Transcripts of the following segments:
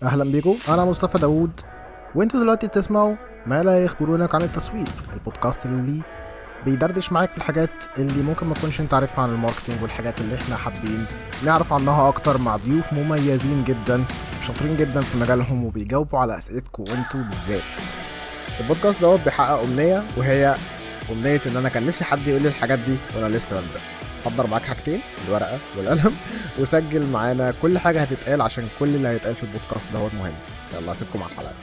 اهلا بيكم، انا مصطفى داوود، وانتوا دلوقتي بتسمعوا ما لا يخبرونك عن التسويق، البودكاست اللي بيدردش معاك في الحاجات اللي ممكن ما تكونش انت عارفها عن الماركتينج، والحاجات اللي احنا حابين نعرف عنها اكتر مع ضيوف مميزين جدا شاطرين جدا في مجالهم وبيجاوبوا على اسئلتكم انتوا بالذات. البودكاست دوت بيحقق امنيه، وهي امنيه ان انا كان نفسي حد يقول لي الحاجات دي وانا لسه ببدا. حضر معاك حاجتين، الورقه والقلم، وسجل معانا كل حاجه هتتقال عشان كل اللي هيتقال في البودكاست دوت مهم. يلا اسيبكم مع الحلقه.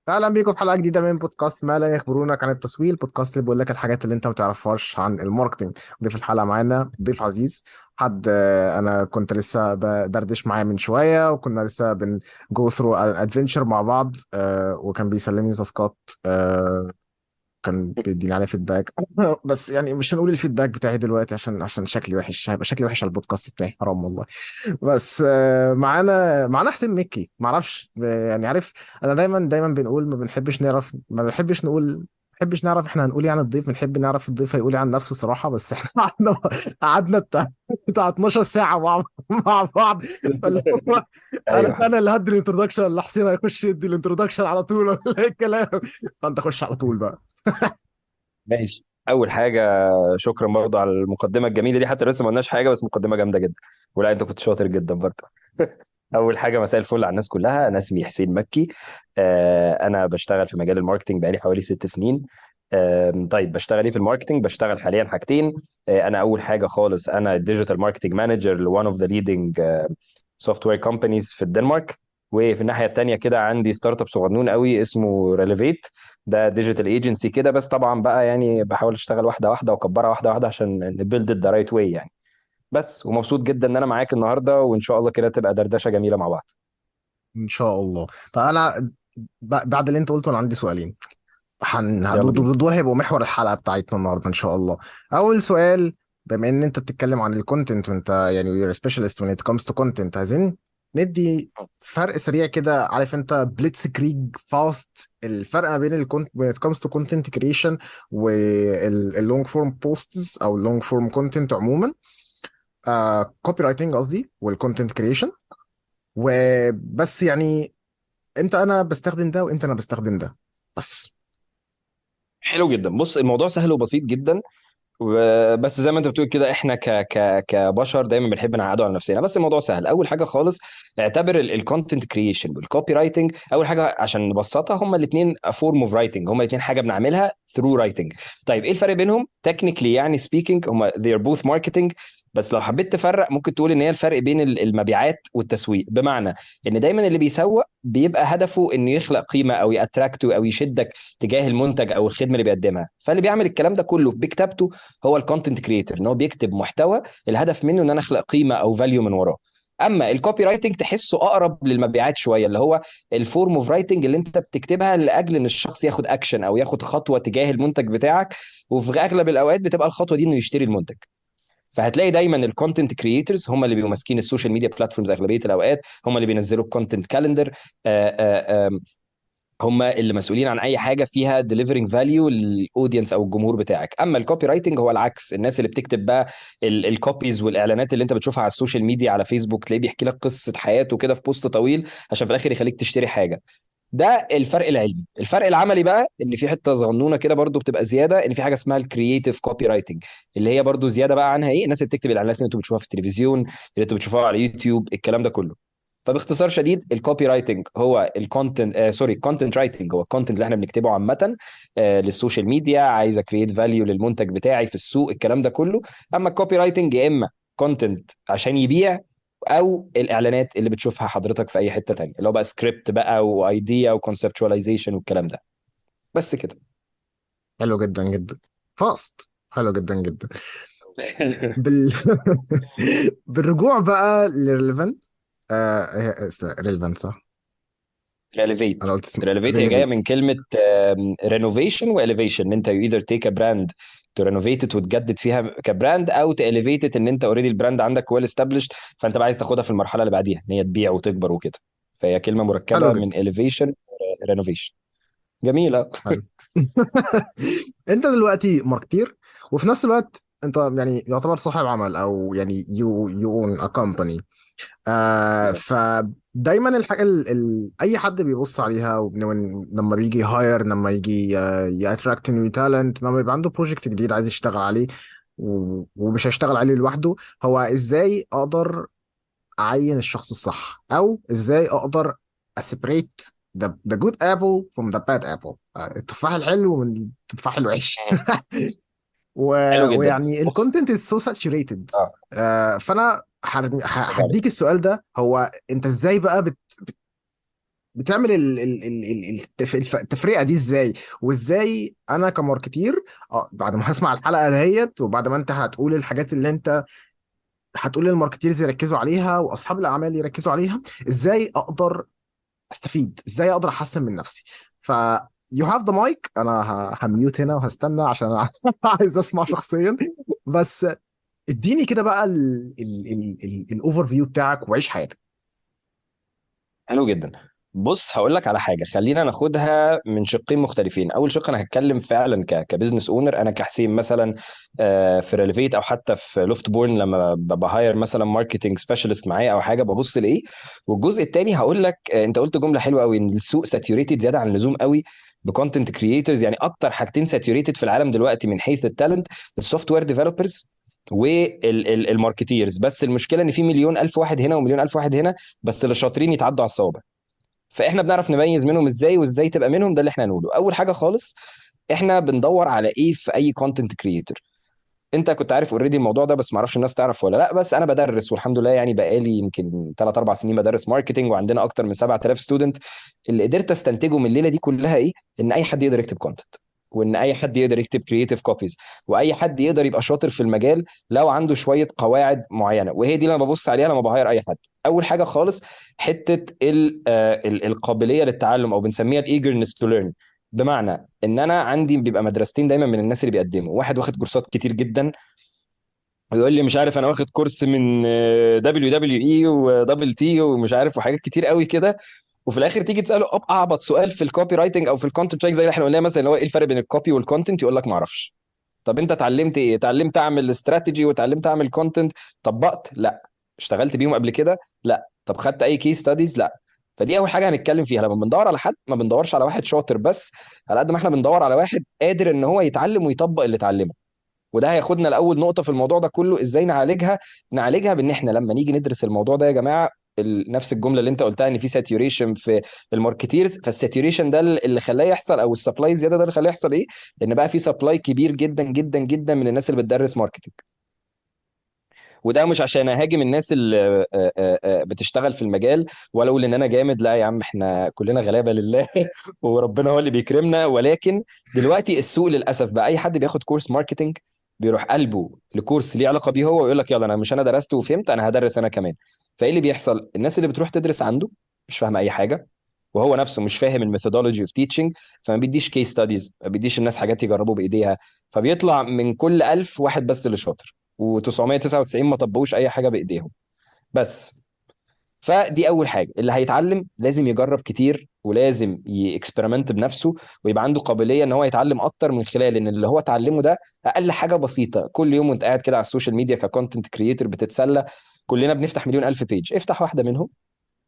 اهلا بيكم في حلقه جديده من بودكاست ما لا يخبرونك عن التسويق، البودكاست اللي بيقول لك الحاجات اللي انت ما تعرفهاش عن الماركتنج. ضيف الحلقه معانا ضيف عزيز، حد انا كنت لسه بدردش معاه من شويه، وكنا لسه بن جو ثرو ادفنتشر مع بعض، وكان بيسلمني تاسكات، كان بيديني عليه فيدباك. بس يعني مش هنقول الفيدباك بتاعي دلوقتي عشان شكلي وحش، هيبقى شكلي وحش على البودكاست بتاعي، حرام والله. بس معانا حسين مكي، معرفش يعني عارف. انا دايما بنقول ما بنحبش نعرف احنا هنقول ايه عن الضيف، بنحب نعرف الضيف هيقول ايه عن نفسه صراحة. بس احنا قعدنا بتاع 12 ساعة مع بعض. فاللي هو انا ايوه. انا اللي هدي الانترودكشن، ولا حسين هيخش يدي الانترودكشن على طول، ولا ايه الكلام؟ فانت خش على طول بقى. ماشي، اول حاجه شكرا برضو على المقدمه الجميله دي، حتى لسه ما قلناش حاجه بس مقدمه جامده جدا. ولا انت كنت شاطر جدا برضو. اول حاجه مساء الفل على الناس كلها، انا اسمي حسين مكي. انا بشتغل في مجال الماركتينج بقالي حوالي 6 سنين. طيب بشتغل ايه في الماركتينج؟ بشتغل حاليا حاجتين. انا اول حاجه خالص انا ديجيتال ماركتينج مانجر لوان اوف ذا ليدنج سوفت وير كومبانيز في الدنمارك. وفي الناحيه التانيه كده عندي ستارت اب صغنون قوي اسمه ريليفيت. ده ديجيتال ايجنسي كده، بس طبعا بقى يعني بحاول اشتغل واحده واحده واكبرها واحده واحده عشان نبيلد ذا رايت واي يعني. بس ومبسوط جدا ان انا معاك النهارده، وان شاء الله كده تبقى دردشه جميله مع بعض. ان شاء الله. طب انا بعد اللي انت قلته انا عندي سؤالين. يلا بينا. دول هيبقوا محور الحلقه بتاعتنا النهارده ان شاء الله. اول سؤال، بما ان انت بتتكلم عن الكونتنت وانت يعني you're a specialist when it comes to content، عايزين ندي فرق سريع كده. عارف انت بليتس كريج فاست الفرق ما بين الكونت when it comes to content creation واللونج فورم بوستس او اللونج فورم كونتنت عموما، كوبي رايتنج قصدي، والكونتنت كريشن. وبس يعني امتى انا بستخدم ده وامتى انا بستخدم ده بس. حلو جدا، بص الموضوع سهل وبسيط جدا. بس زي ما انت بتقول كده احنا كبشر دايما بنحب نعقده على نفسنا، بس الموضوع سهل. اول حاجه خالص اعتبر الكونتنت كريشن والكوبي رايتنج اول حاجه عشان نبسطها، هما الاثنين فورم اوف رايتنج، هما الاثنين حاجه بنعملها ثرو رايتنج. طيب ايه الفرق بينهم تكنيكلي؟ يعني سبيكينج هما they are both marketing. بس لو حبيت تفرق ممكن تقول ان هي الفرق بين المبيعات والتسويق، بمعنى ان دايما اللي بيسوق بيبقى هدفه انه يخلق قيمه او ياتراكتو او يشدك تجاه المنتج او الخدمه اللي بيقدمها. فاللي بيعمل الكلام ده كله بكتابته هو الكونتنت كريتور، ان هو بيكتب محتوى الهدف منه ان انا اخلق قيمه او فاليو من وراه. اما الكوبي رايتنج تحسه اقرب للمبيعات شويه، اللي هو الفورم اوف رايتنج اللي انت بتكتبها لاجل ان الشخص ياخد اكشن او ياخد خطوه تجاه المنتج بتاعك. وفي اغلب الاوقات بتبقى الخطوه دي انه يشتري المنتج. فهتلاقي دايما الكونتنت كريتورز هم اللي بيبقوا ماسكين السوشيال ميديا بلاتفورمز اغلبيه الاوقات، هم اللي بينزلوا الكونتنت كالندر، هم اللي مسؤولين عن اي حاجه فيها delivering value للاودينس او الجمهور بتاعك. اما الكوبي رايتنج هو العكس، الناس اللي بتكتب بقى الكوبيز والاعلانات اللي انت بتشوفها على السوشيال ميديا على فيسبوك، تلاقيه بيحكي لك قصه حياته كده في بوست طويل عشان في الاخر يخليك تشتري حاجه. ده الفرق العلمي. الفرق العملي بقى ان في حته صغنونه كده برضو بتبقى زياده، ان في حاجه اسمها الكرييتيف كوبي رايتنج، اللي هي برضو زياده بقى عنها ايه، الناس اللي بتكتب الاعلانات اللي انتوا بتشوفوها في التلفزيون، اللي انتوا بتشوفوها على يوتيوب، الكلام ده كله. فباختصار شديد الكوبي رايتنج هو الكونتنت، الكونتنت رايتنج هو الكونتنت اللي احنا بنكتبه عامه للسوشيال ميديا، عايز اكريت فاليو للمنتج بتاعي في السوق، الكلام ده كله. اما الكوبي رايتنج يا اما كونتنت عشان يبيع، او الاعلانات اللي بتشوفها حضرتك في اي حته تانية، اللي هو بقى سكريبت بقى وايديا وكونسبتواليزيشن والكلام ده. بس كده. حلو جدا جدا، فاست، حلو جدا جدا. بال... بالرجوع بقى للريليفنت. ريليفنت صح؟ ريليفيت. انا قلت اسمه ريليفيت هي جايه ريليفيت. من كلمه رينوفيشن واليفيشن، ان انت يو ايذر تيك ا براند ترينوفيت وتجدد فيها كبراند، او تاليفيت ان انت اوريدي البراند عندك ويل استابليشد، فانت بقى عايز تاخدها في المرحله اللي بعديها ان هي تبيع وتكبر وكده. فهي كلمه حلو مركبه من جدا. elevation رينوفيشن. جميله. حلو. انت دلوقتي ماركتير، وفي نفس الوقت انت يعني يعتبر صاحب عمل، او يعني يو اون ا كومباني. فدايما الحاجه اي حد بيبص عليها لما بيجي هاير، لما يجي ياتراكت نيو تالنت، لما يبقى عنده بروجكت جديد عايز يشتغل عليه ومش هيشتغل عليه لوحده، هو ازاي اقدر اعين الشخص الصح، او ازاي اقدر اسيبريت the good apple from the bad apple، التفاح الحلو من التفاح الوحش. حلو جدا. ويعني بص. الكونتنت is so saturated. اه. فانا برافو عليك. هديك السؤال ده، هو انت ازاي بقى بتعمل التفرقه دي ازاي؟ وازاي انا كماركتير، بعد ما هسمع الحلقه دهيت، وبعد ما انت هتقول الحاجات اللي انت هتقول للماركتيرز يركزوا عليها واصحاب الاعمال يركزوا عليها، ازاي اقدر استفيد، ازاي اقدر احسن من نفسي؟ ف يو هاف ذا مايك. انا هميوت هنا وهستنى عشان أنا عايز اسمع شخصيا. بس اديني كده بقى الاوفر فيو بتاعك وعيش حياتك. حلو جدا. بص هقول لك على حاجه، خلينا ناخدها من شقين مختلفين. اول شق انا هتكلم فعلا كبزنس اونر، انا كحسين مثلا في ريليفيت او حتى في لوفت بورن لما بهاير مثلا ماركتنج سبيشالست معايا او حاجه ببص لايه. والجزء الثاني هقول لك انت قلت جمله حلوه قوي، ان السوق ساتيوريتد زياده عن اللزوم قوي بكونتنت كرييترز. يعني اكتر حاجتين ساتيوريتد في العالم دلوقتي من حيث التالنت، السوفت وير ديفلوبرز والماركتيرز. بس المشكله ان في مليون الف واحد هنا ومليون الف واحد هنا، بس اللي شاطرين يتعدوا على الصوابع. فاحنا بنعرف نميز منهم ازاي، وازاي تبقى منهم، ده اللي احنا هنقوله. اول حاجه خالص، احنا بندور على ايه في اي كونتنت كريتور. انت كنت عارف اوريدي الموضوع ده بس ما اعرفش الناس تعرف ولا لا، بس انا بدرس والحمد لله، يعني بقالي يمكن 3 4 سنين بدرس ماركتنج، وعندنا اكتر من 7000 ستودنت. اللي قدرت استنتجه من الليله دي كلها ايه؟ ان اي حد يقدر يكتب كونتنت، وان اي حد يقدر يكتب كرييتيف كوبيز، واي حد يقدر يبقى شاطر في المجال لو عنده شويه قواعد معينه. وهي دي اللي انا ببص عليها لما بهاير اي حد. اول حاجه خالص، حته القابليه للتعلم، او بنسميها الايجرنس تو ليرن. بمعنى ان انا عندي بيبقى مدرستين دايما من الناس اللي بيقدموا. واحد واخد كورسات كتير جدا ويقول لي مش عارف انا واخد كورس من دبليو دبليو اي ودبل تي ومش عارف وحاجات كتير قوي كده. وفي الاخر تيجي تساله اعبط سؤال في الكوبي رايتنج او في الكونتنت رايتنج زي اللي احنا قلنا مثلا، اللي هو ايه الفرق بين الكوبي والكونتنت، يقول لك ما اعرفش. طب انت اتعلمت ايه؟ اتعلمت اعمل استراتيجي واتعلمت اعمل كونتنت. طبقت؟ لا. اشتغلت بيهم قبل كده؟ لا. طب خدت اي كي ستاديز؟ لا. فدي اول حاجه هنتكلم فيها. لما بندور على حد ما بندورش على واحد شاطر بس، على قد ما احنا بندور على واحد قادر ان هو يتعلم ويطبق اللي اتعلمه. وده هياخدنا لاول نقطه في الموضوع ده كله، ازاي نعالجها. نعالجها بان احنا لما نيجي ندرس الموضوع ده يا جماعه، نفس الجمله اللي انت قلتها ان في ساتيوريشن في الماركتيرز. فالساتيوريشن ده اللي خلاه يحصل، او السبلاي زياده ده اللي خلاه يحصل ايه؟ ان بقى في سبلاي كبير جدا جدا جدا من الناس اللي بتدرس ماركتنج. وده مش عشان اهاجم الناس اللي بتشتغل في المجال ولا اقول ان انا جامد، لا يا عم، احنا كلنا غلابه لله وربنا هو اللي بيكرمنا. ولكن دلوقتي السوق للاسف بقى اي حد بياخد كورس ماركتنج بيروح قلبه لكورس ليه علاقه بيه هو، ويقول لك يلا انا مش انا درست وفهمت انا هدرس انا كمان. فايه اللي بيحصل؟ الناس اللي بتروح تدرس عنده مش فاهمه اي حاجه، وهو نفسه مش فاهم الميثودولوجي اوف تيتشنج، فما بيديش كيس ستاديز، ما بيديش الناس حاجات يجربوا بايديها. فبيطلع من كل 1000 واحد بس اللي شاطر، و999 ما طبقوش اي حاجه بايديهم بس. فدي اول حاجه، اللي هيتعلم لازم يجرب كتير ولازم يكسبيرمنت بنفسه، ويبقى عنده قابليه ان هو يتعلم اكتر من خلال ان اللي هو اتعلمه ده اقل حاجه بسيطه. كل يوم وانت قاعد كده على السوشيال ميديا ككونتنت كريتور بتتسلى، كلنا بنفتح مليون الف بيج، افتح واحده منهم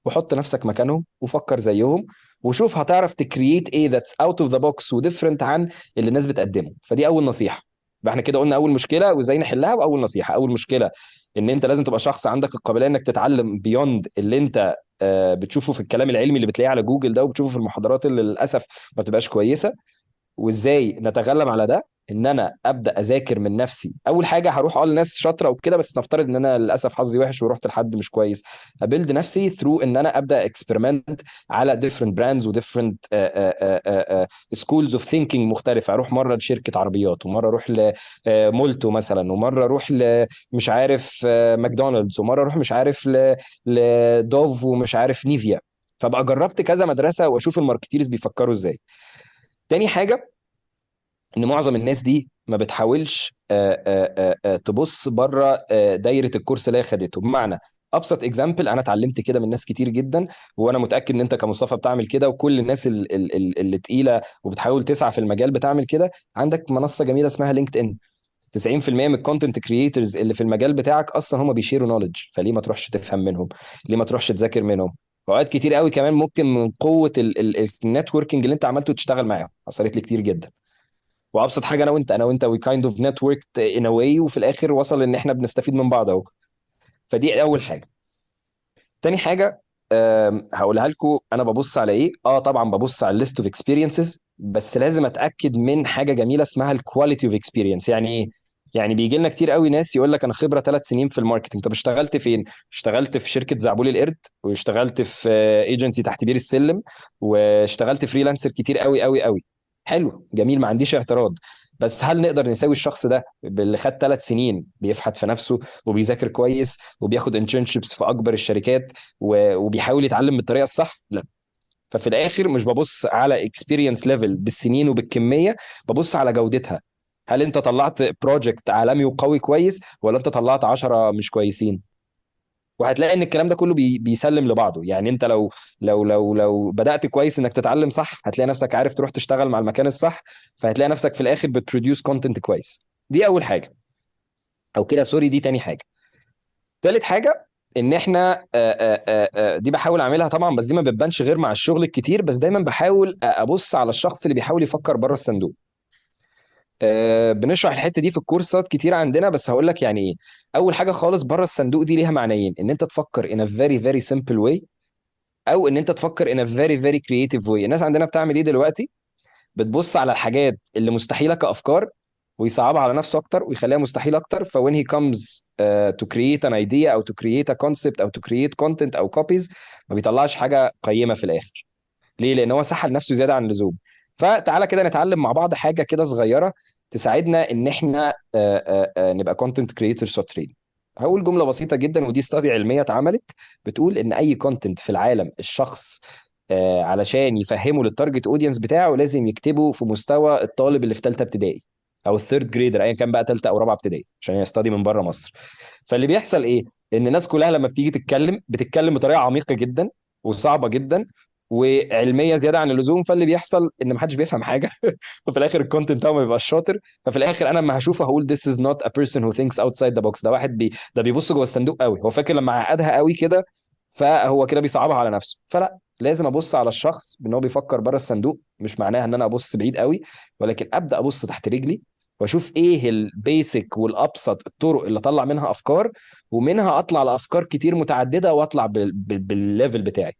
وحط نفسك مكانهم وفكر زيهم، وشوف هتعرف تكريت ايه ذاتس اوت اوف ذا بوكس وديفرنت عن اللي الناس بتقدمه. فدي اول نصيحه. يبقى احنا كده قلنا اول مشكله وازاي نحلها، واول نصيحه. اول مشكله ان انت لازم تبقى شخص عندك القابليه انك تتعلم بيوند اللي انت بتشوفه في الكلام العلمي اللي بتلاقيه على جوجل ده، وبتشوفه في المحاضرات اللي للاسف ما بتبقاش كويسه. وازاي نتغلب على ده؟ ان انا ابدا اذاكر من نفسي. اول حاجه هروح اقول لناس شاطره وكده، بس نفترض ان انا للاسف حظي وحش ورحت لحد مش كويس، ابيلد نفسي ثرو ان انا ابدا اكسبيرمنت على ديفرنت براندز وديفرنت سكولز اوف ثينكينج مختلفه. اروح مره لشركه عربيات، ومره اروح لمولتو مثلا، ومره اروح مش عارف ماكدونالدز، ومره اروح مش عارف لدوف ومش عارف نيفيا. فبقى جربت كذا مدرسه واشوف الماركتيرز بيفكروا ازاي. تاني حاجه، ان معظم الناس دي ما بتحاولش تبص بره دايره الكورس اللي هي خدته. بمعنى ابسط اكزامبل، انا اتعلمت كده من ناس كتير جدا، وانا متاكد ان انت كمصطفى بتعمل كده، وكل الناس اللي تقيله وبتحاول تسعى في المجال بتعمل كده. عندك منصه جميله اسمها لينكد ان. 90% من الكونتنت كرييترز اللي في المجال بتاعك اصلا هم بيشيروا نوليدج، فليه ما تروحش تفهم منهم؟ ليه ما تروحش تذاكر منهم؟ اوقات كتير قوي كمان ممكن من قوه النتوركينج اللي انت عملته تشتغل معاهم. حصلت لي كتير جدا. وابسط حاجه، انا وانت وي كايند اوف نتوركت ان ا واي، وفي الاخر وصل ان احنا بنستفيد من بعض اهو. فدي اول حاجه. تاني حاجه هقولها لكم، انا ببص على ايه. طبعا ببص على الليست اوف اكسبيرينسز، بس لازم اتاكد من حاجه جميله اسمها الكواليتي اوف اكسبيرينس. يعني ايه؟ يعني بيجي لنا كتير قوي ناس يقول لك انا خبره 3 سنين في الماركتنج. طب اشتغلت فين؟ اشتغلت في شركه زعبول القرد، واشتغلت في ايجنسي تحت بير السلم، واشتغلت فريلانسر كتير قوي قوي قوي. حلو، جميل، ما عنديش اعتراض. بس هل نقدر نساوي الشخص ده باللي خد 3 سنين بيفحت في نفسه وبيذاكر كويس وبياخد انترنشيبس في اكبر الشركات وبيحاول يتعلم بالطريقه الصح؟ لا. ففي الاخر مش ببص على اكسبيرينس ليفل بالسنين وبالكميه، ببص على جودتها. هل انت طلعت بروجكت عالمي وقوي كويس، ولا انت طلعت 10 مش كويسين؟ وهتلاقي ان الكلام ده كله بيسلم لبعضه. يعني انت لو بدأت كويس انك تتعلم صح، هتلاقي نفسك عارف تروح تشتغل مع المكان الصح، فهتلاقي نفسك في الاخر بتبروديوس كونتنت كويس. دي اول حاجه. او كده سوري، دي تاني حاجه. تالت حاجه، ان احنا دي بحاول اعملها طبعا، بس دي ما بتبانش غير مع الشغل الكتير. بس دايما بحاول ابص على الشخص اللي بيحاول يفكر بره الصندوق. بنشرح الحته دي في الكورسات كتير عندنا، بس هقول لك يعني ايه. اول حاجه خالص، بره الصندوق دي ليها معنيين: ان انت تفكر in a very very simple way، او ان انت تفكر in a very very creative way. الناس عندنا بتعمل ايه دلوقتي؟ بتبص على الحاجات اللي مستحيله كافكار، ويصعبها على نفسه اكتر ويخليها مستحيل اكتر. ف when he comes to create an idea او to create a concept او to create content او copies، ما بيطلعش حاجه قيمه في الاخر. ليه؟ لان هو سحل نفسه زياده عن اللزوم. فتعالى كده نتعلم مع بعض حاجه كده صغيره تساعدنا ان احنا نبقى كونتنت كريتور شاطرين. هقول جمله بسيطه جدا، ودي استادي علميه اتعملت بتقول ان اي كونتنت في العالم الشخص علشان يفهمه للتارجت اودينس بتاعه لازم يكتبه في مستوى الطالب اللي في ثالثه ابتدائي او الثيرد جريدر، ايا كان بقى ثالثه او رابعه ابتدائي، عشان هي استادي من بره مصر. فاللي بيحصل ايه؟ ان الناس كلها لما بتيجي تتكلم بتتكلم بطريقه عميقه جدا وصعبه جدا وعلميه زياده عن اللزوم. فاللي بيحصل ان محدش بيفهم حاجه وفي الاخر الكونتنت بتاعه ما بيبقاش شاطر. ففي الاخر انا لما هشوفه هقول this is not a person who thinks outside the box. ده واحد ده بيبص جوه الصندوق قوي، هو فاكر لما عقدها قوي كده فهو كده بيصعبها على نفسه. فلا، لازم ابص على الشخص بان هو بيفكر بره الصندوق. مش معناها ان انا ابص بعيد قوي، ولكن ابدا ابص تحت رجلي واشوف ايه البيسك والابسط الطرق اللي اطلع منها افكار، ومنها اطلع لافكار كتير متعدده واطلع بالليفل بتاعي.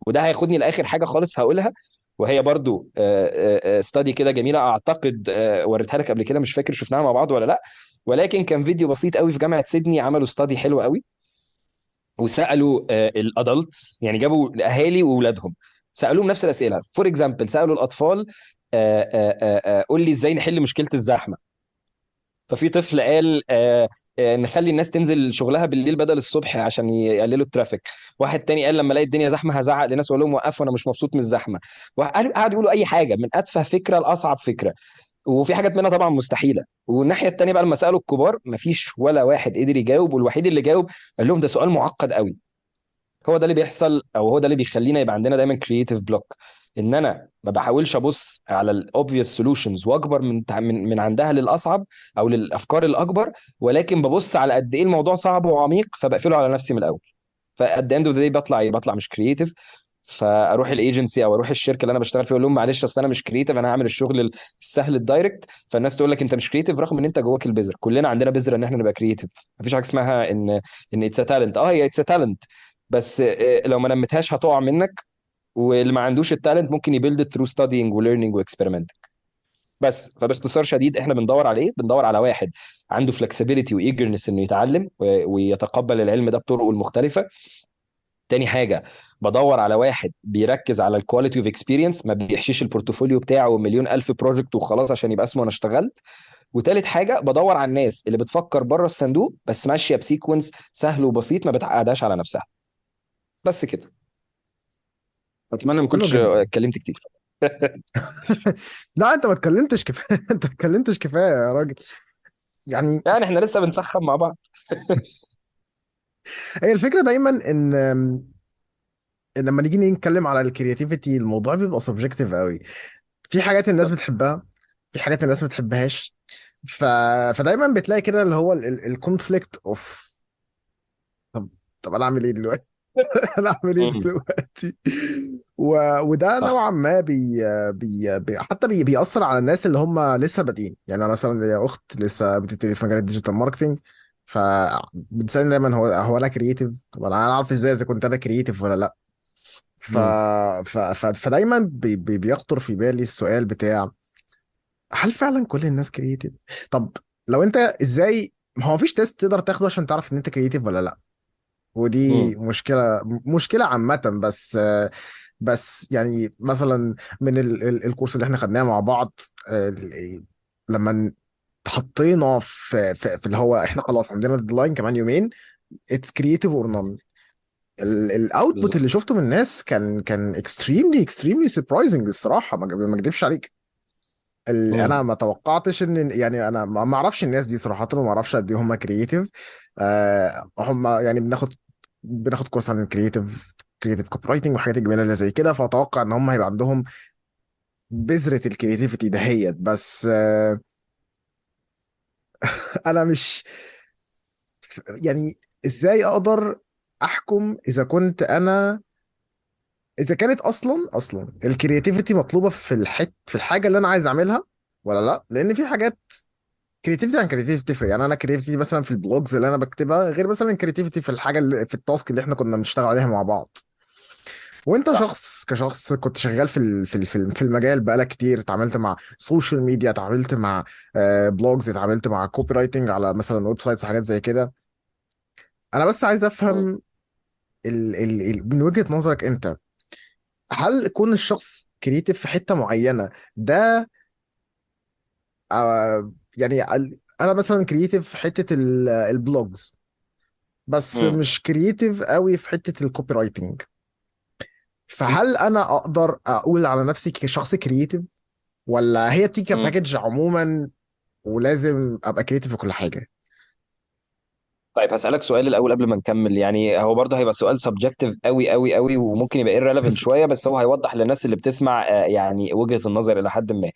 وده هياخدني لاخر حاجه خالص هقولها، وهي برضو استادي كده جميله. اعتقد وريتها لك قبل كده، مش فاكر شفناها مع بعض ولا لا، ولكن كان فيديو بسيط قوي. في جامعه سيدني عملوا استادي حلو قوي، وسالوا الادلتس، يعني جابوا الاهالي واولادهم، سالوهم نفس الاسئله. فور اكزامبل، سالوا الاطفال قول لي ازاي نحل مشكله الزحمه. ففي طفل قال نخلي الناس تنزل شغلها بالليل بدل الصبح عشان يقللوا الترافيك. واحد تاني قال لما الاقي الدنيا زحمه هزعق لناس واقول لهم وقفوا انا مش مبسوط من الزحمه. قعدوا يقولوا اي حاجه من اتفه فكره لاصعب فكره، وفي حاجات منها طبعا مستحيله. والناحيه التانيه بقى لما سالوا الكبار مفيش ولا واحد قدر يجاوب، والوحيد اللي جاوب قال لهم ده سؤال معقد قوي. هو ده اللي بيحصل، او هو ده اللي بيخلينا يبقى عندنا دايما كرييتيف بلوك. ان انا ما بحاولش ابص على الاوبفيوس سولوشنز واكبر من عندها للاصعب او للافكار الاكبر، ولكن ببص على قد ايه الموضوع صعب وعميق فبقفله على نفسي من الاول. فات ذا اند اوف ذا بطلع مش كرييتيف. فاروح الايجنسي او اروح الشركه اللي انا بشتغل فيها اقول لهم معلش اصل انا مش كرييتيف، انا هعمل الشغل السهل الدايركت. فالناس تقول لك انت مش كرييتيف رغم ان انت جواك البذره. كلنا عندنا بذره ان احنا نبقى كرييتيف. مفيش حاجه اسمها ان اتس تالنت. هي اتس تالنت، بس لو ما نمتهاش هتقع منك. واللي ما عندوش التالنت ممكن يبيلد ثرو ستادينج وليرنينج واكسبيرمنت. بس فباختصار شديد احنا بندور على ايه؟ بندور على واحد عنده فلكسبيليتي وايجرنس انه يتعلم ويتقبل العلم ده بطرقه المختلفه. تاني حاجه، بدور على واحد بيركز على الكواليتي اوف اكسبيرينس، ما بيحشيش البورتفوليو بتاعه مليون الف بروجكت وخلاص عشان يبقى اسمه انا اشتغلت. وتالت حاجه، بدور على الناس اللي بتفكر بره الصندوق بس ماشيه بسيكونس سهل وبسيط، ما بتعقدهاش على نفسها. بس كده. اتمنى ما حلو كنتش جدا. اتكلمت كتير. لا انت ما اتكلمتش كفايه. انت ما اتكلمتش كفايه يا راجل. يعني يعني احنا لسه بنسخن مع بعض. هي الفكره دايما إن لما نيجي نتكلم على الكرياتيفيتي الموضوع بيبقى سبجكتيف قوي. في حاجات الناس بتحبها، في حاجات الناس ما بتحبهاش. ف... فدايما بتلاقي كده اللي هو الكونفليكت اوف. طب طب انا اعمل ايه دلوقتي؟ انا اعمل ايه مم. دلوقتي؟ وده صح. نوعا ما حتى بيأثر على الناس اللي هم لسه بادئين. يعني انا مثلا ليا اخت لسه بتبتدي في مجال الديجيتال ماركتنج، فبتسألني دايما هو انا كرييتيف؟ طب انا اعرف ازاي اذا كنت انا كرييتيف ولا لا؟ ف... مم. فدايما بيخطر في بالي السؤال بتاع هل فعلا كل الناس كرييتيف؟ طب لو انت ازاي، ما هو مفيش تيست تقدر تاخده عشان تعرف ان انت كرييتيف ولا لا. ودي مم. مشكلة عامة. بس يعني مثلا من الكورس اللي احنا خدناه مع بعض، لما حطينا في اللي هو احنا خلاص عندنا ديدلاين كمان يومين، اتس كرييتيف اور نون. الاوتبوت اللي بالظبط. شفته من الناس كان اكستريملي سربرايزنج الصراحة. ما اكدبش عليك. انا مم. ما توقعتش ان، يعني انا ما اعرفش الناس دي صراحه، وما اعرفش قد ايه هم كرييتيف. هم يعني بناخد كورس عن كرييتيف كوبي رايتنج وحاجات الجميله اللي زي كده، فاتوقع ان هم هيبقى عندهم بذره الكرياتيفيتي دهيت. بس انا مش، يعني ازاي اقدر احكم اذا كنت انا، اذا كانت اصلا الكرياتيفيتي مطلوبه في الحاجه اللي انا عايز اعملها ولا لا؟ لان في حاجات كريتيفيتي عن كريتيفيتي تفرق. يعني انا كريتيفيتي مثلا في البلوجز اللي انا بكتبها غير مثلا كريتيفيتي في الحاجه اللي في التاسك اللي احنا كنا بنشتغل عليها مع بعض. وانت صح. كشخص كنت شغال في المجال بقالك كتير، اتعاملت مع سوشيال ميديا، اتعاملت مع بلوجز، اتعاملت مع كوبي رايتنج على مثلا ويب سايتس وحاجات زي كده. انا بس عايز مم. افهم من وجهة نظرك انت، هل كون الشخص كريتيف في حتة معينة ده يعني انا مثلا كريتيف في حتة البلوجز، بس مم. مش كرييتيف قوي في حتة الكوبي رايتنج، فهل انا اقدر اقول على نفسي كشخص كرييتيف، ولا هي بتيجي مم. كباكج عموما ولازم ابقى كرييتيف في كل حاجة؟ طيب هسألك سؤال الأول قبل ما نكمل. يعني هو برضه هيبقى سؤال سبجكتيف قوي قوي قوي، وممكن يبقى irrelevant بس شوية، بس هو هيوضح للناس اللي بتسمع يعني وجهة النظر إلى حد ما.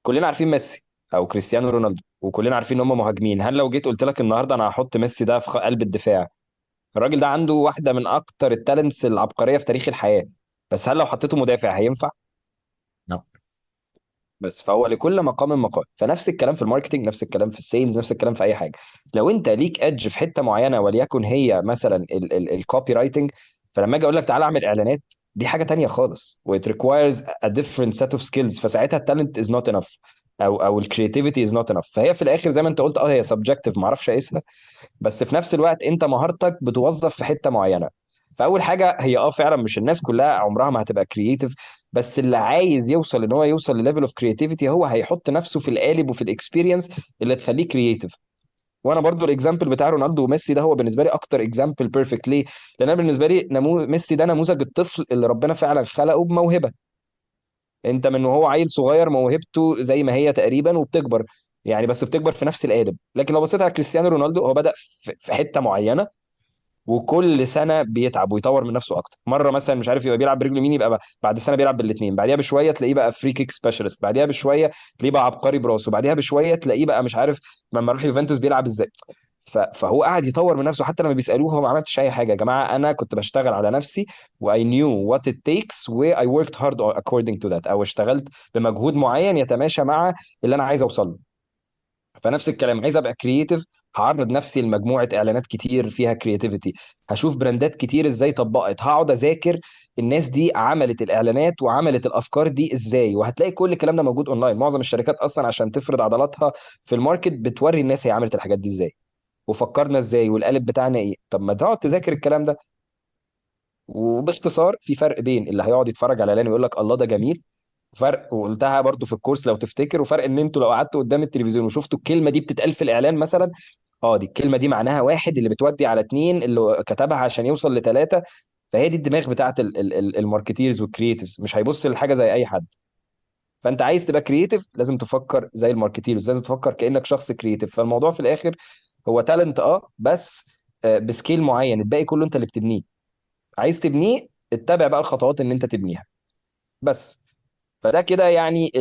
كلنا عارفين ميسي او كريستيانو رونالدو، وكلنا عارفين ان هم مهاجمين. هل لو جيت قلت لك النهارده انا هحط ميسي ده في قلب الدفاع، الراجل ده عنده واحده من اكتر التالنتس العبقريه في تاريخ الحياه، بس هل لو حطيته مدافع هينفع؟ لا. بس فهو لكل مقام مقال. فنفس الكلام في الماركتينج، نفس الكلام في السيلز، نفس الكلام في اي حاجه. لو انت ليك ادج في حته معينه، وليكن هي مثلا الكوبي رايتنج، فلما اجي اقول لك تعالى اعمل اعلانات، دي حاجه تانية خالص، و it requires a different set of skills. فساعتها التالنت is not enough، او الكرياتيفيتي is not enough. فهي في الاخر زي ما انت قلت، هي subjective، ما اعرفش اقيسها، بس في نفس الوقت انت مهارتك بتوظف في حته معينه. فاول حاجه هي فعلا مش الناس كلها عمرها ما هتبقى كرييتيف، بس اللي عايز يوصل ان هو يوصل لليفل اوف كرياتيفيتي هو هيحط نفسه في القالب وفي الاكسبيرينس اللي تخليه كرييتيف. وانا برضو الاكزامبل بتاع رونالدو وميسي ده هو بالنسبه لي اكتر اكزامبل بيرفكت. ليه؟ لان انا بالنسبه لي ميسي ده نموذج الطفل اللي ربنا فعلا خلقه بموهبه. انت من وهو عيل صغير موهبته زي ما هي تقريبا وبتكبر، يعني بس بتكبر في نفس القالب. لكن لو بصيت على كريستيانو رونالدو، هو بدأ في حته معينه، وكل سنه بيتعب ويطور من نفسه اكتر. مره مثلا مش عارف يبقى بيلعب برجله اليمين، يبقى بعد سنه بيلعب بالاثنين، بعديها بشويه تلاقيه بقى فري كيك سبيشالست، بعديها بشويه تلاقيه بقى عبقري براسه، بعديها بشويه تلاقيه بقى مش عارف لما راح يوفنتوس بيلعب ازاي. فهو قاعد يطور من نفسه. حتى لما بيسالوه هو ما عملتش اي حاجه. يا جماعه انا كنت بشتغل على نفسي، و I knew what it takes و I worked hard according to that، او اشتغلت بمجهود معين يتماشى مع اللي انا عايز اوصل له. فنفس الكلام، عايز ابقى كرييتيف، هعرض نفسي لمجموعه اعلانات كتير فيها كرياتيفيتي، هشوف براندات كتير ازاي طبقت، هقعد اذاكر الناس دي عملت الاعلانات وعملت الافكار دي ازاي. وهتلاقي كل الكلام ده موجود اونلاين. معظم الشركات اصلا عشان تفرض عضلاتها في الماركت بتوري الناس هي عملت الحاجات دي ازاي، وفكرنا ازاي، والقالب بتاعنا ايه. طب ما تقعد تذاكر الكلام ده. وباختصار، في فرق بين اللي هيقعد يتفرج على اعلان ويقول لك الله ده جميل، فرق، وقلتها برضو في الكورس لو تفتكر، وفرق ان انتوا لو قعدتوا قدام التلفزيون وشفتوا الكلمه دي بتتقال في الاعلان مثلا، دي الكلمه دي معناها واحد، اللي بتودي على اتنين، اللي كتبها عشان يوصل لتلاته. فهي دي الدماغ بتاعت الماركتيرز والكرييتيفز، مش هيبص للحاجه زي اي حد. فانت عايز تبقى كرييتيف لازم تفكر زي الماركتيرز، لازم تفكر كانك شخص كرييتيف. فالموضوع في الاخر هو تالنت بس بسكيل معين، الباقي كله انت اللي بتبنيه. عايز تبنيه، اتبع بقى الخطوات ان انت تبنيها بس. فده كده يعني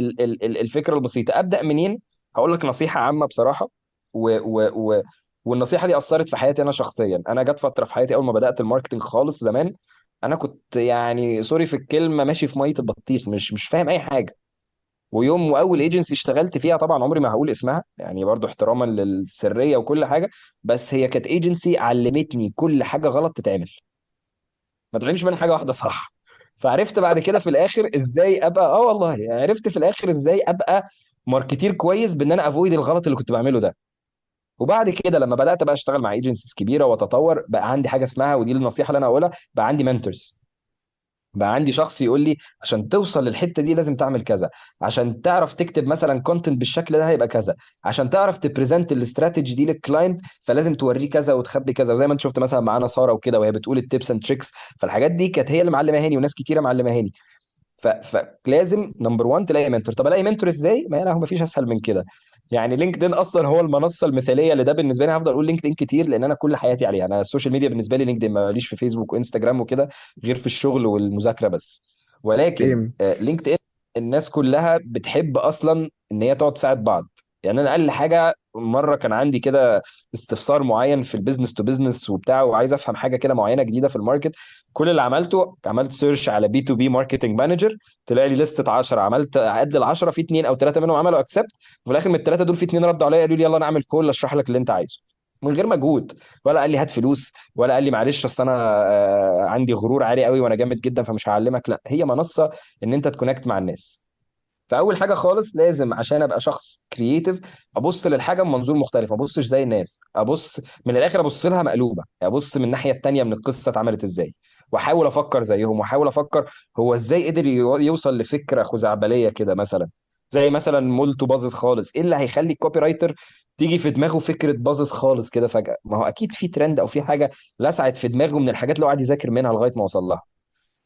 الفكره البسيطه. ابدا منين؟ هقول لك نصيحه عامه بصراحه، و و و والنصيحه دي اثرت في حياتي انا شخصيا. انا جت فتره في حياتي اول ما بدات الماركتنج خالص زمان، انا كنت يعني سوري في الكلمه ماشي في ميه البطيخ، مش فاهم اي حاجه. ويوم واول ايجنسي اشتغلت فيها، طبعا عمري ما هقول اسمها يعني برضو احتراما للسريه وكل حاجه، بس هي كانت ايجنسي علمتني كل حاجه غلط تتعمل، ما تعلمش منها حاجه واحده صح. فعرفت بعد كده في الاخر ازاي ابقى والله عرفت في الاخر ازاي ابقى ماركتير كويس، بان انا افويد الغلط اللي كنت بعمله ده. وبعد كده لما بدات بقى اشتغل مع ايجنسيز كبيره واتطور، بقى عندي حاجه اسمها، ودي النصيحه اللي انا هقولها، بقى عندي منتورز. بقى عندي شخص يقول لي عشان توصل للحته دي لازم تعمل كذا، عشان تعرف تكتب مثلا كونتنت بالشكل ده هيبقى كذا، عشان تعرف تبريزنت الاستراتيجي دي للكلاينت فلازم توريه كذا وتخبي كذا. وزي ما انت شفت مثلا معانا ساره وكده وهي بتقول التيبس اند تريكس، فالحاجات دي كانت هي اللي معلماهاني وناس كتيره معلماهاني. فلازم نمبر 1 تلاقي منتور. طب الاقي منتور ازاي؟ ما هو مفيش اسهل من كده. يعني لينكدين اصلا هو المنصه المثاليه لده بالنسبه لي. هفضل اقول لينكدين كتير لان انا كل حياتي عليها. انا السوشيال ميديا بالنسبه لي لينكدين، ماليش في فيسبوك وانستجرام وكده غير في الشغل والمذاكره بس. ولكن سيم. لينكدين الناس كلها بتحب اصلا ان هي تقعد تساعد بعض. يعني انا اقل حاجه مره كان عندي كده استفسار معين في البيزنس تو بيزنس وبتاع، وعايز افهم حاجه كده معينه جديده في الماركت. كل اللي عملته عملت سيرش على بي تو بي ماركتنج مانجر، طلع لي لستة 10. عملت عد ال 10، في اثنين او ثلاثه منهم عملوا اكسبت، وفي الاخر من الثلاثه دول في اثنين ردوا عليا قالوا لي يلا نعمل كول اشرح لك اللي انت عايزه، من غير مجهود. ولا قال لي هات فلوس، ولا قال لي معلش اصل انا عندي غرور عالي قوي وانا جامد جدا فمش هعلمك. لا، هي منصه ان انت تكونكت مع الناس. فاول حاجه خالص لازم عشان ابقى شخص كرييتيف ابص للحاجه من منظور مختلف، ما ابصش زي الناس، ابص من الاخر ابص لها مقلوبه، ابص من الناحيه التانيه من القصه اتعملت ازاي، واحاول افكر زيهم، واحاول افكر هو ازاي قدر يوصل لفكره خزعبليه كده مثلا. زي مثلا مولتو باظظ خالص، ايه اللي هيخلي الكوبي رايتر تيجي في دماغه فكره باظظ خالص كده فجاه؟ ما هو اكيد في ترند او في حاجه لسعت في دماغه من الحاجات اللي هو قاعد يذاكر منها لغايه ما وصل لها.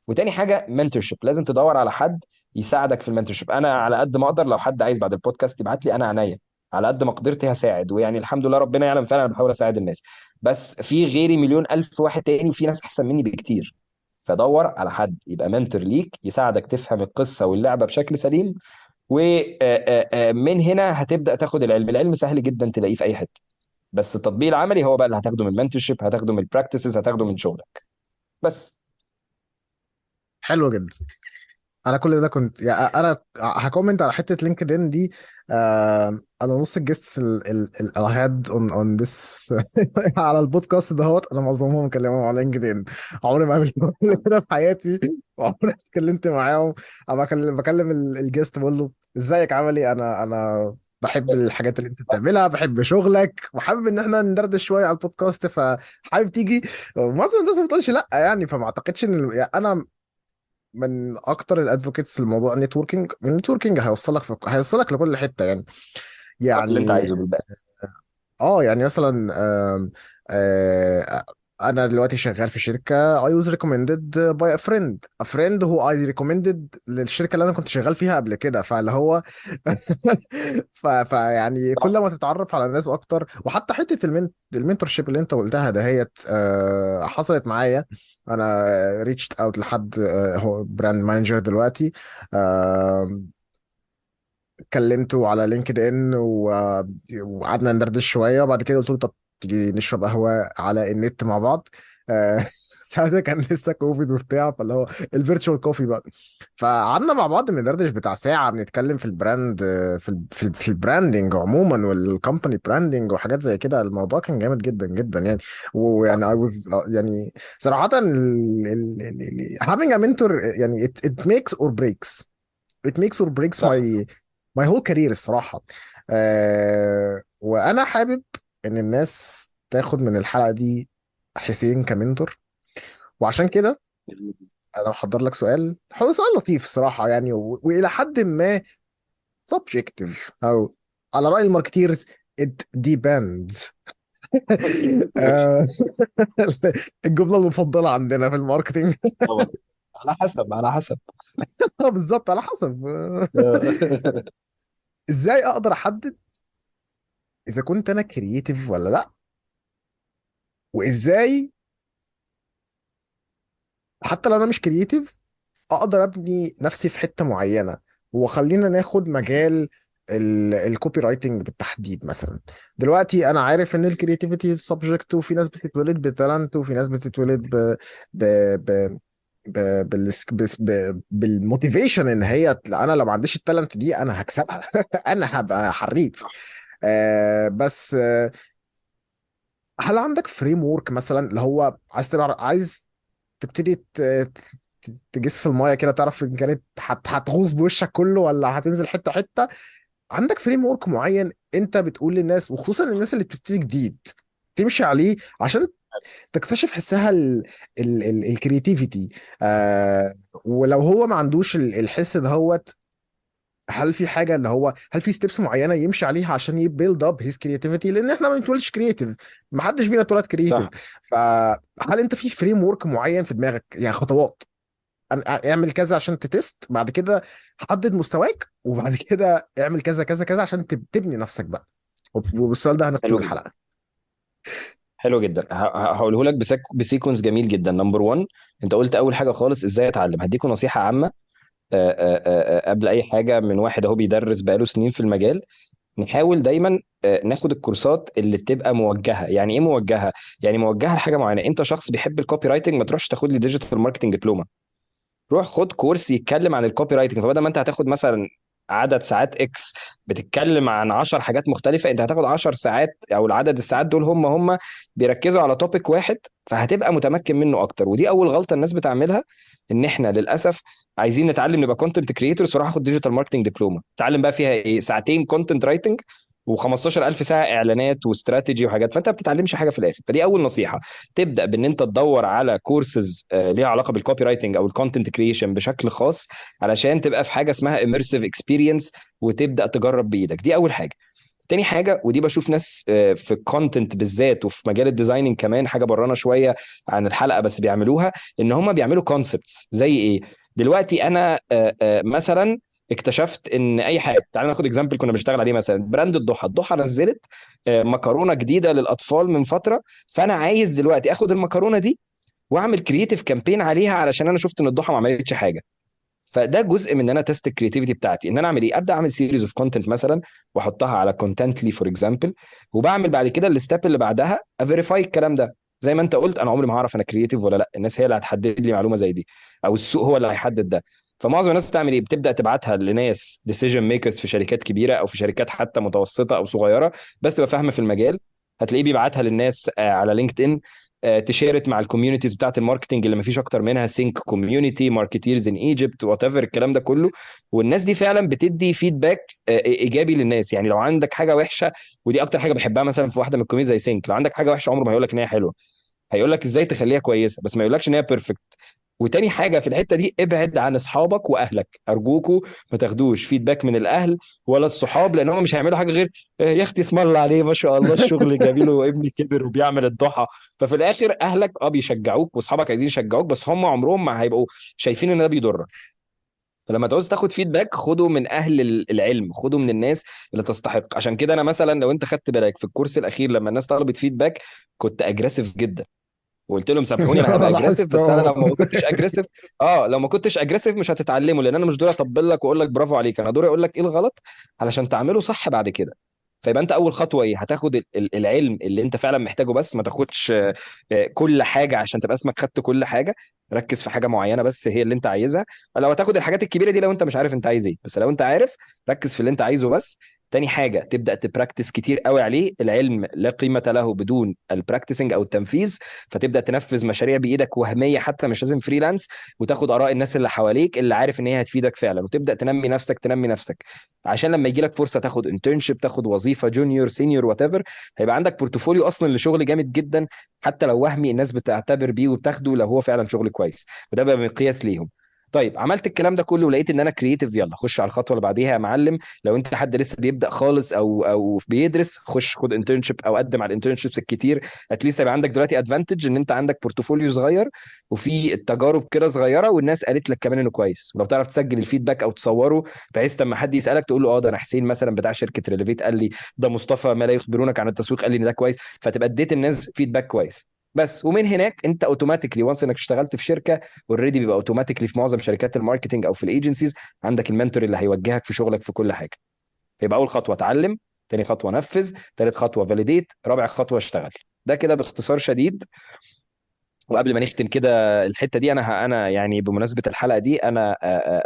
وتاني حاجه منتورشيب، لازم تدور على حد يساعدك في المنتورشيب. انا على قد ما اقدر لو حد عايز بعد البودكاست يبعت لي، انا عينيا على قد ما قدرتي هساعد. ويعني الحمد لله ربنا يعلم فعلا انا بحاول اساعد الناس. بس في غيري مليون الف واحد تاني وفي ناس احسن مني بكتير. فدور على حد يبقى منتور ليك يساعدك تفهم القصه واللعبه بشكل سليم. ومن هنا هتبدا تاخد العلم. العلم سهل جدا تلاقيه في اي حته، بس التطبيق العملي هو بقى اللي هتاخده من المنتورشيب، هتاخده من البراكتسز، هتاخده من شغلك بس. حلو جدا. انا كل ده كنت يعني انا هكومنت على حته لينكدين دي. انا نص الجيستس هاد اون ذس على البودكاست دهوت، انا معظمهم مكلمهم على لينكدين. عمري ما عملت كل كده في حياتي، وعمري ما اتكلمت معاهم. انا بكلم الجيست بقول له ازيك عامل ايه، انا بحب الحاجات اللي انت بتعملها، بحب شغلك، وحابب ان احنا ندردش شويه على البودكاست، فحابب تيجي. معظم الناس ما بتقولش لا يعني، فما اعتقدش ان يعني انا من اكتر الادفوكيتس لموضوع النتوركينج هيوصلك لكل حته يعني. اللي انت يعني عايزه بالباقي. يعني مثلا انا دلوقتي شغال في شركه I was recommended by a friend who I recommended للشركه اللي انا كنت شغال فيها قبل كده، فاللي هو يعني كل ما تتعرف على الناس اكتر. وحتى حته المنتورشيب اللي انت قلتها دهيت حصلت معايا. انا ريتشت اوت لحد هو براند مانجر دلوقتي. كلمته على لينكد ان وقعدنا ندردش شويه، وبعد كده قلت له طب تيجي نشرب قهوه على النت مع بعض. ساعتها كان لسه كوفيد وبتاع، فاللي هو الفيرتشوال كوفي بقى. فقعدنا مع بعض بندردش بتاع ساعه، بنتكلم في البراند، في البراندنج عموما والكومباني براندنج وحاجات زي كده. الموضوع كان جامد جدا جدا يعني. ويعني اي واز يعني صراحه having a mentor يعني it makes or breaks. it makes or breaks صح. my whole career الصراحة. وأنا حابب إن الناس تاخد من الحلقة دي حسين كمنتور. وعشان كده أنا محضر لك سؤال، هو سؤال لطيف الصراحة يعني، وإلى حد ما subjective، أو على رأي الماركتيرز it depends. ماشي. آه، الجملة المفضلة عندنا في الماركتينج. طبعا. على حسب على حسب. بالظبط على حسب. ازاي اقدر احدد اذا كنت انا كرييتيف ولا لا؟ وازاي حتى لو انا مش كرييتيف اقدر ابني نفسي في حتة معينة؟ وخلينا ناخد مجال الكوبي رايتنج بالتحديد مثلا. دلوقتي انا عارف ان الكرياتيفيتي سبجكت، وفي ناس بتتولد بتالنت، وفي ناس بتتولد ب... ب... بالموتيفيشن ان هي انا لو ما عنديش التالنت دي انا هكسبها. انا هبقى حريف. بس هل عندك فريم ورك مثلا اللي هو عايز تبقى عايز تبتدي تجس المايه كده، تعرف ان كانت هتغوص بوشك كله ولا هتنزل حته حته؟ عندك فريم ورك معين انت بتقول للناس، وخصوصا الناس اللي بتبتدي جديد، تمشي عليه عشان تكتشف حسها الكرياتيفيتي؟ ولو هو ما عندوش الحس دهوت، هل في حاجه اللي هو، هل في ستيبس معينه يمشي عليها عشان يبيلد اب هيز كرياتيفيتي؟ لان احنا ما بنتولدش كرياتيف، ما حدش فينا اتولد كرياتيف. صح. فهل انت في فريم ورك معين في دماغك، يعني خطوات اعمل كذا عشان تتست، بعد كده حدد مستواك، وبعد كده اعمل كذا كذا كذا عشان تبني نفسك بقى؟ وبالسؤال ده هنختم حلو جدا. الحلقه. حلو جدا. هقوله لك بسيكونس جميل جدا. نمبر 1، انت قلت اول حاجه خالص ازاي اتعلم. هديكوا نصيحه عامه قبل اي حاجه من واحد اهو بيدرس بقاله سنين في المجال. نحاول دايما ناخد الكورسات اللي بتبقى موجهه. يعني ايه موجهه؟ يعني موجهه لحاجه معينه. انت شخص بيحب الكوبي رايتنج، ما تروحش تاخد لي ديجيتال ماركتنج دبلومه، روح خد كورس يتكلم عن الكوبي رايتنج. فبدل ما انت هتاخد مثلا عدد ساعات اكس بتتكلم عن 10 حاجات مختلفه، انت هتاخد 10 ساعات، او العدد الساعات دول هم بيركزوا على توبيك واحد، فهتبقى متمكن منه اكتر. ودي اول غلطه الناس بتعملها، ان احنا للاسف عايزين نتعلم نبقى كونتنت كريتورز، فراح اخد ديجيتال ماركتنج دبلومه اتعلم بقى فيها ايه؟ ساعتين كونتنت رايتنج و15000 ساعه اعلانات واستراتيجي وحاجات، فانت ما بتتعلمش حاجه في الاخر. فدي اول نصيحه، تبدا بان انت تدور على كورسز ليها علاقه بالكوبي رايتنج او الكونتنت كريشن بشكل خاص، علشان تبقى في حاجه اسمها immersive experience وتبدا تجرب بايدك. دي اول حاجه. تاني حاجه، ودي بشوف ناس في الكونتنت بالذات وفي مجال الديزايننج كمان، حاجه برانا شويه عن الحلقه بس بيعملوها، ان هم بيعملوا كونسبتس. زي ايه؟ دلوقتي انا مثلا اكتشفت ان اي حاجه، تعال ناخد اكزامبل كنا بنشتغل عليه، مثلا براند الضحى. الضحى نزلت مكرونه جديده للاطفال من فتره، فانا عايز دلوقتي اخد المكرونه دي واعمل كرييتيف كامبين عليها، علشان انا شفت ان الضحى ما عملتش حاجه. فده جزء من ان انا تست الكرياتيفيتي بتاعتي، ان انا اعمل ايه؟ ابدا اعمل سيريز اوف كونتنت مثلا واحطها على كونتنتلي فور اكزامبل، وبعمل بعد كده الستيب اللي بعدها افيريفاي الكلام ده. زي ما انت قلت، انا عمري ما هعرف انا كرييتيف ولا لا، الناس هي اللي هتحدد لي معلومه زي دي، او السوق هو اللي هيحدد ده. فمعظم الناس بتعمل ايه؟ بتبدا تبعتها لناس ديسيجن ميكرز في شركات كبيره او في شركات حتى متوسطه او صغيره بس تبقى فاهمه في المجال. هتلاقيه بيبعتها للناس على لينكد ان، تشيرت مع الكوميونيتيز بتاعت الماركتنج اللي ما فيش اكتر منها، سينك كوميونتي، ماركتيرز ان ايجيبت، وات ايفر الكلام ده كله. والناس دي فعلا بتدي فيدباك ايجابي للناس. يعني لو عندك حاجه وحشه، ودي اكتر حاجه بحبها مثلا في واحده من الكوميونيتي زي سينك، لو عندك حاجه وحشه عمره ما هيقول لك ان هي حلوه، هيقول لك ازاي تخليها كويسه، بس ما يقولكش ان هي بيرفكت. وتاني حاجه في الحته دي، ابعد عن اصحابك واهلك ارجوكوا. ما تاخدوش فيدباك من الاهل ولا الصحاب، لان هم مش هيعملوا حاجه غير يا اختي اسم الله عليه ما شاء الله الشغل جميل وابني كبر وبيعمل الضحى. ففي الاخر اهلك بيشجعوك واصحابك عايزين يشجعوك، بس هم عمرهم ما هيبقوا شايفين ان ده بيضرك. فلما تعوز تاخد فيدباك خده من اهل العلم، خده من الناس اللي تستحق. عشان كده انا مثلا لو انت خدت بالك في الكورس الاخير لما الناس طلبت فيدباك كنت اجريسيف جدا، وقلت لهم سامحوني انا هبقى اجريسيف، لاحظت بس انا لو ما كنتش اجريسيف، لو ما كنتش اجريسيف مش هتتعلموا، لان انا مش دوري اطبل لك واقول لك برافو عليك، انا دوري اقول لك ايه الغلط علشان تعمله صح بعد كده. فيبقى انت اول خطوه ايه؟ هتاخد العلم اللي انت فعلا محتاجه، بس ما تاخدش كل حاجه عشان تبقى اسمك خدت كل حاجه. ركز في حاجه معينه بس هي اللي انت عايزها. لو هتاخد الحاجات الكبيره دي لو انت مش عارف انت عايز ايه، بس لو انت عارف ركز في اللي انت عايزه بس. تاني حاجه، تبدا تبراكتس كتير قوي عليه. العلم لا قيمه له بدون البراكتسنج او التنفيذ. فتبدا تنفذ مشاريع بايدك وهميه، حتى مش لازم فريلانس، وتاخد اراء الناس اللي حواليك اللي عارف ان هي هتفيدك فعلا، وتبدا تنمي نفسك تنمي نفسك، عشان لما يجي لك فرصه تاخد انترنشيب، تاخد وظيفه جونيور سينيور وات ايفر، هيبقى عندك بورتفوليو اصلا لشغل جامد جدا، حتى لو وهمي الناس بتعتبر بيه وبتاخده لو هو فعلا شغل كويس، وده بقى مقياس ليهم. طيب عملت الكلام ده كله ولقيت ان انا كرييتيف، يلا خش على الخطوه اللي بعديها يا معلم. لو انت حد لسه بيبدا خالص او بيدرس، خش خد انترنشيب او قدم على الانترنشيبس الكتير. اتليست هيبقى عندك دلوقتي ادفانتج ان انت عندك بورتفوليو صغير وفي التجارب كده صغيره، والناس قالت لك كمان انه كويس، ولو تعرف تسجل الفيدباك او تصوره بحيث لما حد يسالك تقول له اه ده انا حسين مثلا بتاع شركه ريليفيت قال لي، ده مصطفى ما لا يخبرونك عن التسويق قال لي ان ده كويس، فتبقى اديت الناس فيدباك كويس. بس ومن هناك انت اوتوماتيكلي وانس انك اشتغلت في شركه اوريدي، بيبقى اوتوماتيكلي في معظم شركات الماركتنج او في الايجنسيز عندك المنتور اللي هيوجهك في شغلك في كل حاجه. يبقى اول خطوه اتعلم، تاني خطوه نفذ، تالت خطوه فاليديت، رابع خطوه اشتغل. ده كده باختصار شديد. وقبل ما نختم كده الحته دي، انا يعني بمناسبه الحلقه دي انا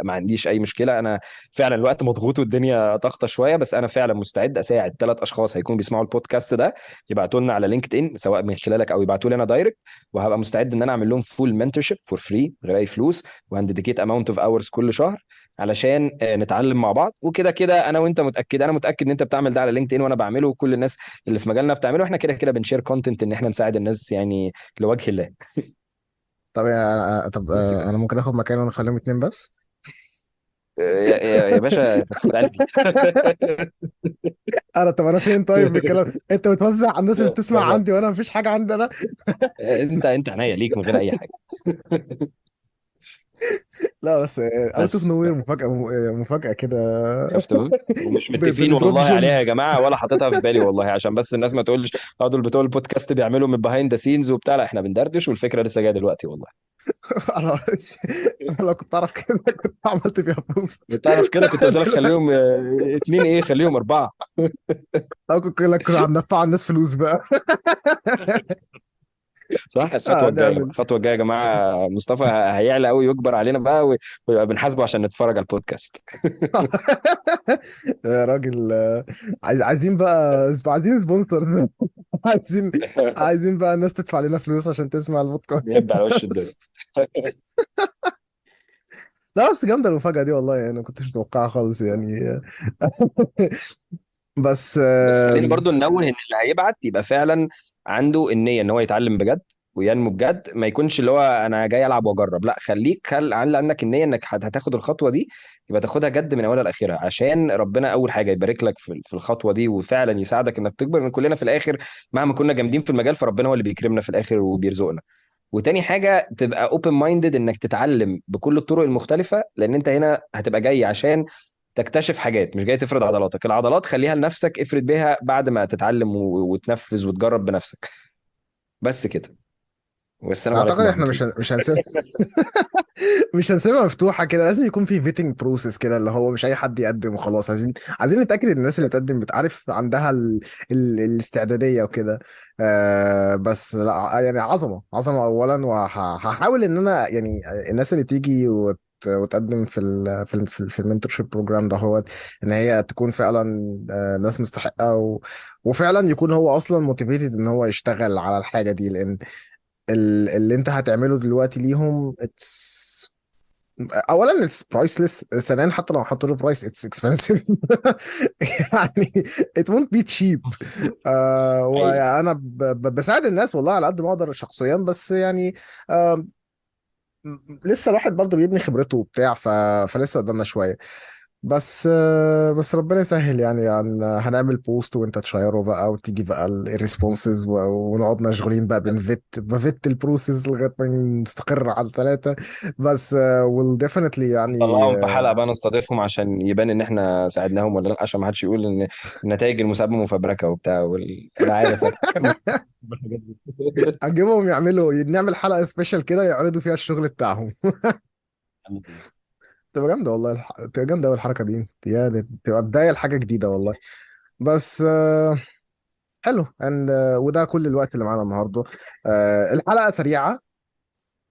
ما عنديش اي مشكله. انا فعلا الوقت مضغوط والدنيا ضغطه شويه، بس انا فعلا مستعد اساعد 3 اشخاص هيكونوا بيسمعوا البودكاست ده، يبعتوا لنا على لينكد ان سواء من خلالك او يبعتوا لي انا دايركت، وهبقى مستعد ان انا اعمل لهم فول منتورشيب فور فري غير اي فلوس، وهنديكيت اماونت اوف اورز كل شهر علشان نتعلم مع بعض. وكده كده انا وانت متاكد، انا متاكد ان انت بتعمل ده على لينكد ان وانا بعمله وكل الناس اللي في مجالنا بتعمله. احنا كده كده بنشير كونتنت ان احنا نساعد الناس يعني لوجه الله. طب طب بس كده. انا ممكن اخد مكانه ونخليهم اتنين بس. يا باشا تاخد قلبي. طب انا فين طيب بالكلام؟ انت بتوزع على الناس اللي بتسمع خلاص. عندي وانا مفيش حاجه عندي انا. انت عينيا ليك من غير اي حاجه. لا بس اوت اوف بس نو وير، مفاجاه مفاجاه كده. شفت بقى؟ ومش متفقين بندروب والله عليها يا جيمز. جماعه ولا حاططها في بالي والله، عشان بس الناس ما تقولش اه دول بتوع البودكاست بيعملوا من بيهايند ذا سينز وبتاع. لا احنا بندردش والفكره لسه جايه دلوقتي والله. انا لو كنت اعرف كده كنت عملت فيها بوست. تعرف كده كنت قلت لك خليهم اتنين، ايه خليهم اربعه. او كنت هندفع الناس فلوس بقى. صح. الخطوه الجايه بقى، نعمل. الخطوه الجايه يا جماعه مصطفى هيعلى قوي ويكبر علينا بقى ويبقى بنحاسبه عشان نتفرج على البودكاست. يا راجل، عايزين بقى، عايزين سبونسر. عايزين عايزين بقى الناس تدفع لنا فلوس عشان تسمع بيهب على وش الدنيا. البودكاست. لا بس جامدة المفاجأة دي والله، يعني ما كنتش متوقعها خالص يعني. بس بس خلينا برضو ننوه ان اللي هيبعت يبقى فعلا عنده النيه ان هو يتعلم بجد وينمو بجد، ما يكونش اللي هو انا جاي العب واجرب. لا خليك عندك النيه انك هتاخد الخطوه دي، يبقى تاخدها جد من اولها لاخرها، عشان ربنا اول حاجه يبارك لك في الخطوه دي وفعلا يساعدك انك تكبر. من كلنا في الاخر مهما كنا جامدين في المجال فربنا هو اللي بيكرمنا في الاخر وبيرزقنا. وتاني حاجه تبقى اوبن مايندد انك تتعلم بكل الطرق المختلفه، لان انت هنا هتبقى جاي عشان تكتشف حاجات، مش جاي تفرض عضلاتك. العضلات خليها لنفسك، افرد بيها بعد ما تتعلم وتنفذ وتجرب بنفسك. بس كده. والسلام اعتقد عليكم ورحمة احنا الله. مش هنسيبها. مش هنسيبها مفتوحة كده، لازم يكون في فيتنج بروسيس كده، اللي هو مش اي حد يقدم وخلاص. عايزين نتأكد ان الناس اللي بتقدم بتعرف عندها الاستعدادية وكده. بس لا يعني عظمة عظمة اولا، وهحاول ان انا يعني الناس اللي تيجي وتقدم في المنتورشيب بروجرام ده، هو ان هي تكون فعلا ناس مستحقة، وفعلا يكون هو اصلا موتيفيتد ان هو يشتغل على الحاجة دي، لان اللي انت هتعمله دلوقتي ليهم اولا اتس برايسلess، ثانيا حتى لو حطوا له برايس اتس اكسبنسيف. يعني it won't be cheap. حقيقي. وانا بساعد الناس والله على قد ما اقدر شخصيا، بس يعني آه لسه الواحد برضه بيبني خبرته وبتاع، فلسه قدامنا شويه. بس ربنا يسهل يعني هنعمل بوست وانت تشيره بقى، وتيجي بقى الريسبونسز، ونقعد مشغولين بقى بفت البروسيس لغايه ما نستقر على 3. بس will definitely يعني نطلعهم في حلقة بقى نستضيفهم عشان يبان ان احنا ساعدناهم ولا لا، عشان ما حدش يقول ان النتائج المسابقة مفبركة وبتاع انا عارف أنا كان بالحاجات دي. اجيبهم نعمل حلقه سبيشال كده يعرضوا فيها الشغل بتاعهم. تبقى جامده والله، تبقى جامده أوي الحركه دي، تبقى بدايه لحاجه جديده والله. بس حلو وده كل الوقت اللي معانا النهارده. الحلقه سريعه،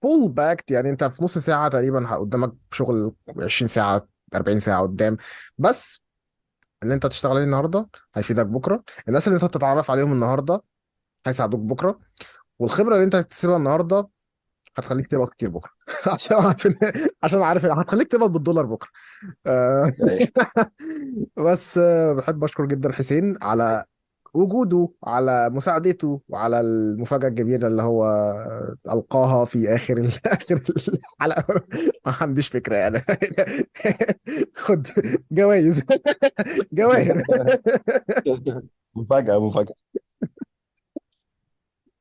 بول باك، يعني انت في نص ساعه تقريبا قدامك شغل 20 ساعه 40 ساعه قدام. بس اللي انت تشتغل عليه النهارده هيفيدك بكره، الناس اللي انت تتعرف عليهم النهارده هيساعدوك بكره، والخبره اللي انت هتكتسبها النهارده هتخليك تقبض كتير بكره. عشان عارف هتخليك تقبض بالدولار بكره. آه، أيوة. بس بحب اشكر جدا حسين على وجوده، على مساعدته، وعلى المفاجأة الكبيرة اللي هو ألقاها في آخر آخر الحلقة. ما عنديش فكرة يعني. خد جوائز. جواهر. مفاجأة مفاجأة.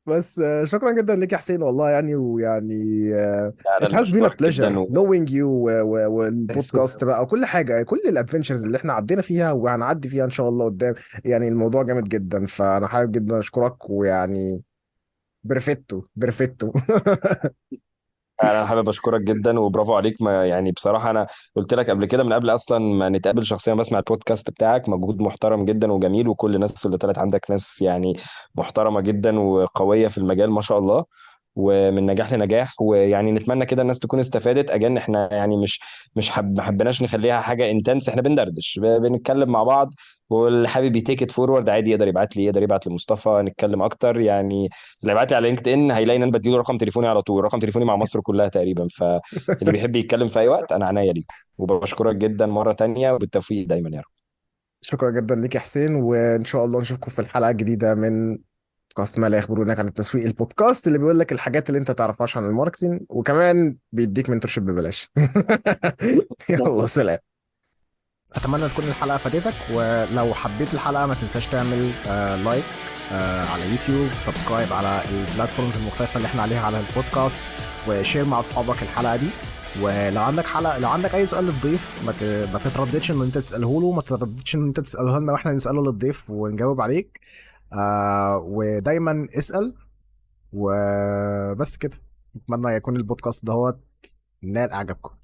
بس شكرا جدا لك يا حسين والله يعني، ويعني انا it اللي has been a بشكرك pleasure جدا knowing you والبودكاست بقى وكل حاجة، كل الادفنتشرز اللي احنا عدينا فيها وهنعدي فيها ان شاء الله قدام. يعني الموضوع جامد جدا، فانا حابب جدا اشكرك، ويعني بيرفكتو بيرفكتو. انا حابب اشكرك جدا وبرافو عليك. ما يعني بصراحه انا قلت لك قبل كده من قبل اصلا ما نتقابل شخصيا، بسمع البودكاست بتاعك، مجهود محترم جدا وجميل، وكل الناس اللي طلعت عندك ناس يعني محترمه جدا وقويه في المجال ما شاء الله، ومن نجاح لنجاح. ويعني نتمنى كده الناس تكون استفادت. اجان احنا يعني مش ما حبيناش نخليها حاجه انتنس، احنا بندردش بنتكلم مع بعض، واللي حابب يتيك ات فورورد عادي يقدر يبعت لي، يقدر يبعت لمصطفى نتكلم اكتر يعني. اللي بعت لي على لينكد ان هيلاقي ان انا بديله رقم تليفوني على طول، رقم تليفوني مع مصر كلها تقريبا، فاللي بيحب يتكلم في اي وقت انا عنيا ليكم. وبشكرك جدا مره تانية، وبالتوفيق دايما يا رب. شكرا جدا لك يا حسين، وان شاء الله نشوفكم في الحلقة الجديدة من بودكاست ما لا يخبرونك عن التسويق، البودكاست اللي بيقول لك الحاجات اللي انت تعرفهاش عن الماركتينج، وكمان بيديك منتورشيب ببلاش. يلا سلام. اتمنى تكون الحلقه فادتك، ولو حبيت الحلقه ما تنساش تعمل لايك على يوتيوب، سبسكرايب على البلاتفورمز المختلفه اللي احنا عليها على البودكاست، وشير مع اصحابك الحلقه دي. ولو عندك حلقه، لو عندك اي سؤال للضيف، ما تترددش ان انت تساله له، ما تترددش ان انت تساله لنا واحنا نساله للضيف ونجاوب عليك. ودايما اسال. وبس كده. اتمنى يكون البودكاست دهوت نال اعجابكم.